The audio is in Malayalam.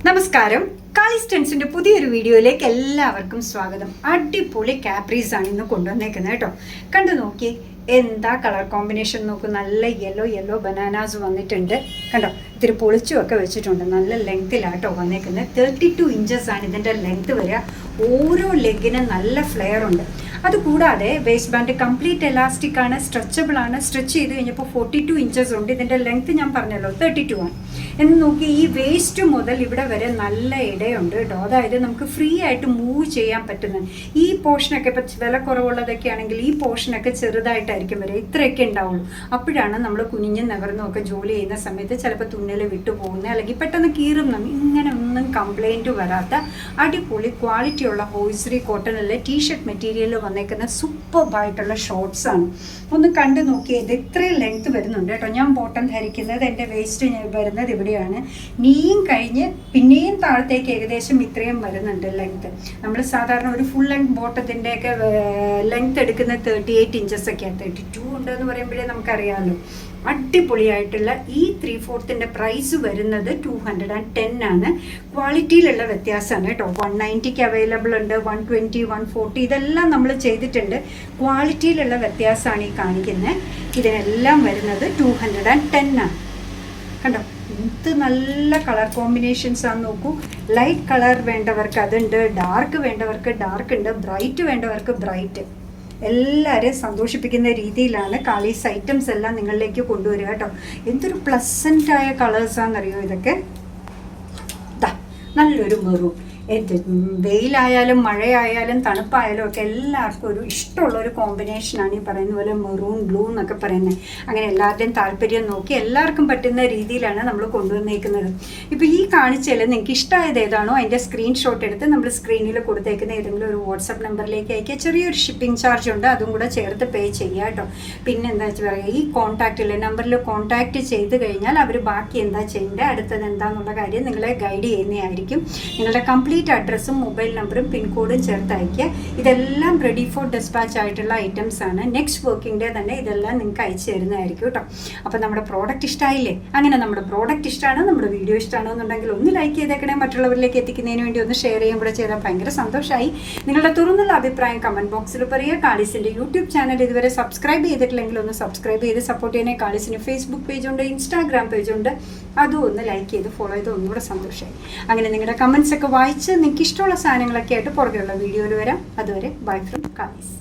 നമസ്കാരം. കാളിസ്റ്റൻസിന്റെ പുതിയൊരു വീഡിയോയിലേക്ക് എല്ലാവർക്കും സ്വാഗതം. അടിപൊളി കാപ്രീസ് ആണ് ഇന്ന് കൊണ്ടുവന്നേക്കുന്നത് കേട്ടോ. കണ്ടു നോക്കി എന്താ കളർ കോമ്പിനേഷൻ നോക്കൂ. നല്ല യെല്ലോ ബനാനാസ് വന്നിട്ടുണ്ട്. കണ്ടോ, ഇത്തിരി പൊളിച്ചുമൊക്കെ വെച്ചിട്ടുണ്ട്. നല്ല ലെങ്ത്തിലാട്ടോ വന്നേക്കുന്നത്. 32 ഇഞ്ചസ് ആണ് ഇതിൻ്റെ ലെങ്ത്ത് വരിക. ഓരോ ലെഗിനും നല്ല ഫ്ലെയർ ഉണ്ട്. അതുകൂടാതെ വേസ്റ്റ് ബാൻഡ് കംപ്ലീറ്റ് എലാസ്റ്റിക് ആണ്, സ്ട്രെച്ചബിൾ ആണ്. സ്ട്രെച്ച് ചെയ്ത് കഴിഞ്ഞപ്പോൾ 42 ഇഞ്ചസ് ഉണ്ട്. ഇതിൻ്റെ ലെങ്ത്ത് ഞാൻ പറഞ്ഞല്ലോ 32 ആണ് എന്ന് നോക്കി. ഈ വേസ്റ്റ് മുതൽ ഇവിടെ വരെ നല്ല ഇടയുണ്ട് കേട്ടോ. അതായത് നമുക്ക് ഫ്രീ ആയിട്ട് മൂവ് ചെയ്യാൻ പറ്റുന്ന ഈ പോർഷനൊക്കെ ഇപ്പം വില കുറവുള്ളതൊക്കെ ആണെങ്കിൽ ഈ പോർഷനൊക്കെ ചെറുതായിട്ടായിരിക്കും വരിക. ഇത്രയൊക്കെ ഉണ്ടാവുള്ളൂ. അപ്പോഴാണ് നമ്മൾ കുനിഞ്ഞും നിവർന്നും ഒക്കെ ജോലി ചെയ്യുന്ന സമയത്ത് ചിലപ്പോൾ തുന്നൽ വിട്ടുപോകുന്നത്, അല്ലെങ്കിൽ പെട്ടെന്ന് കീറുന്ന ഇങ്ങനെ ഒന്നും കംപ്ലൈൻറ്റ് വരാത്ത അടിപൊളി ക്വാളിറ്റിയുള്ള ഹോയ്സറി കോട്ടണിലെ ടീഷർട്ട് മെറ്റീരിയൽ വന്നേക്കുന്ന സൂപ്പർബായിട്ടുള്ള ഷോർട്സ് ആണ്. ഒന്ന് കണ്ടു നോക്കിയത് ഇത്രയും ലെങ്ത് വരുന്നുണ്ട് കേട്ടോ. ഞാൻ ബോട്ടം ധരിക്കുന്നത്, എൻ്റെ വേസ്റ്റ് വരുന്നത് ഇവിടെയാണ്. നീയും കഴിഞ്ഞ് പിന്നെയും താഴത്തേക്ക് ഏകദേശം ഇത്രയും വരുന്നുണ്ട് ലെങ്ത്. നമ്മൾ സാധാരണ ഒരു ഫുൾ ലെങ്ത് ബോട്ടത്തിൻ്റെയൊക്കെ ലെങ്ത് എടുക്കുന്നത് 38 ഇഞ്ചസ് ഒക്കെയാണ്. 32 ഉണ്ടെന്ന് പറയുമ്പോഴേ നമുക്കറിയാമല്ലോ. അടിപൊളിയായിട്ടുള്ള ഈ 3/4 പ്രൈസ് വരുന്നത് 210 ആണ്. ക്വാളിറ്റിയിലുള്ള വ്യത്യാസമാണ് കേട്ടോ. 190 അവൈലബിൾ ഉണ്ട്, 120, 140 ഇതെല്ലാം നമ്മൾ ചെയ്തിട്ടുണ്ട്. ക്വാളിറ്റിയിലുള്ള വ്യത്യാസമാണ് ഈ കാണിക്കുന്നത്. ഇതിനെല്ലാം വരുന്നത് 210 ആണ്. കണ്ടോ, ഇത് നല്ല കളർ കോമ്പിനേഷൻസ് ആണ് നോക്കൂ. ലൈറ്റ് കളർ വേണ്ടവർക്ക് അതുണ്ട്, ഡാർക്ക് വേണ്ടവർക്ക് ഡാർക്ക് ഉണ്ട്, ബ്രൈറ്റ് വേണ്ടവർക്ക് ബ്രൈറ്റ്. എല്ലാവരെയും സന്തോഷിപ്പിക്കുന്ന രീതിയിലാണ് കാളീസ് ഐറ്റംസ് എല്ലാം നിങ്ങളിലേക്ക് കൊണ്ടുവരിക കേട്ടോ. എന്തൊരു പ്ലസൻ്റായ കളേഴ്സാണെന്നറിയോ ഇതൊക്കെ. നല്ലൊരു മെറൂൺ. വെയിലായാലും മഴയായാലും തണുപ്പായാലും ഒക്കെ എല്ലാവർക്കും ഒരു ഇഷ്ടമുള്ളൊരു കോമ്പിനേഷനാണ് ഈ പറയുന്ന പോലെ മെറൂൺ ബ്ലൂ എന്നൊക്കെ പറയുന്നത്. അങ്ങനെ എല്ലാവരുടെയും താല്പര്യം നോക്കി എല്ലാവർക്കും പറ്റുന്ന രീതിയിലാണ് നമ്മൾ കൊണ്ടുവന്നേക്കുന്നത്. ഇപ്പോൾ ഈ കാണിച്ചതിൽ നിങ്ങൾക്ക് ഇഷ്ടമായത് ഏതാണോ അതിൻ്റെ സ്ക്രീൻഷോട്ട് എടുത്ത് നമ്മൾ സ്ക്രീനിൽ കൊടുത്തേക്കുന്ന ഏതെങ്കിലും ഒരു വാട്സപ്പ് നമ്പറിലേക്ക് അയക്കുക. ചെറിയൊരു ഷിപ്പിംഗ് ചാർജ് ഉണ്ട്, അതും കൂടെ ചേർത്ത് പേ ചെയ്യുക കേട്ടോ. പിന്നെ എന്താ വെച്ചാൽ പറയുക, ഈ കോൺടാക്റ്റിലെ നമ്പറിൽ കോൺടാക്റ്റ് ചെയ്ത് കഴിഞ്ഞാൽ അവർ ബാക്കി എന്താ ചെയ്യേണ്ടത്, അടുത്തത് എന്താണെന്നുള്ള കാര്യം നിങ്ങളെ ഗൈഡ് ചെയ്യുന്നതായിരിക്കും. നിങ്ങളുടെ കംപ്ലീറ്റ് അഡ്രസ്സും മൊബൈൽ നമ്പറും പിൻകോഡും ചേർത്ത് അയക്കുക. ഇതെല്ലാം റെഡി ഫോർ ഡിസ്പാച്ച് ആയിട്ടുള്ള ഐറ്റംസ് ആണ്. നെക്സ്റ്റ് വർക്കിംഗ് ഡേ തന്നെ ഇതെല്ലാം നിങ്ങൾക്ക് അയച്ചു തരുന്നതായിരിക്കും കേട്ടോ. അപ്പോൾ നമ്മുടെ പ്രോഡക്റ്റ് ഇഷ്ടമായില്ലേ? അങ്ങനെ നമ്മുടെ പ്രോഡക്റ്റ് ഇഷ്ടമാണ്, നമ്മുടെ വീഡിയോ ഇഷ്ടമാണോ എന്നുണ്ടെങ്കിൽ ഒന്ന് ലൈക്ക് ചെയ്തേക്കണേ. മറ്റുള്ളവരിലേക്ക് എത്തിക്കുന്നതിന് വേണ്ടി ഒന്ന് ഷെയർ ചെയ്യുമ്പോൾ കൂടെ ചെയ്താൽ ഭയങ്കര സന്തോഷമായി. നിങ്ങളുടെ തുറന്നുള്ള അഭിപ്രായം കമൻറ്റ് ബോക്സിൽ പറയുക. കാളീസിൻ്റെ യൂട്യൂബ് ചാനൽ ഇതുവരെ സബ്സ്ക്രൈബ് ചെയ്തിട്ടില്ലെങ്കിൽ ഒന്ന് സബ്സ്ക്രൈബ് ചെയ്ത് സപ്പോർട്ട് ചെയ്യണേ. കാളീസിന് ഫേസ്ബുക്ക് പേജുണ്ട്, ഇൻസ്റ്റാഗ്രാം പേജുണ്ട്, അതും ഒന്ന് ലൈക്ക് ചെയ്ത് ഫോളോ ചെയ്ത് ഒന്നുകൂടെ സന്തോഷമായി. അങ്ങനെ നിങ്ങളുടെ കമൻസ് ഒക്കെ വായിച്ച് നിങ്ങൾക്ക് ഇഷ്ടമുള്ള സാധനങ്ങളൊക്കെ ആയിട്ട് പുറകെയുള്ള വീഡിയോയിൽ വരാം. അതുവരെ ബൈ ഫ്രം കാളീസ്.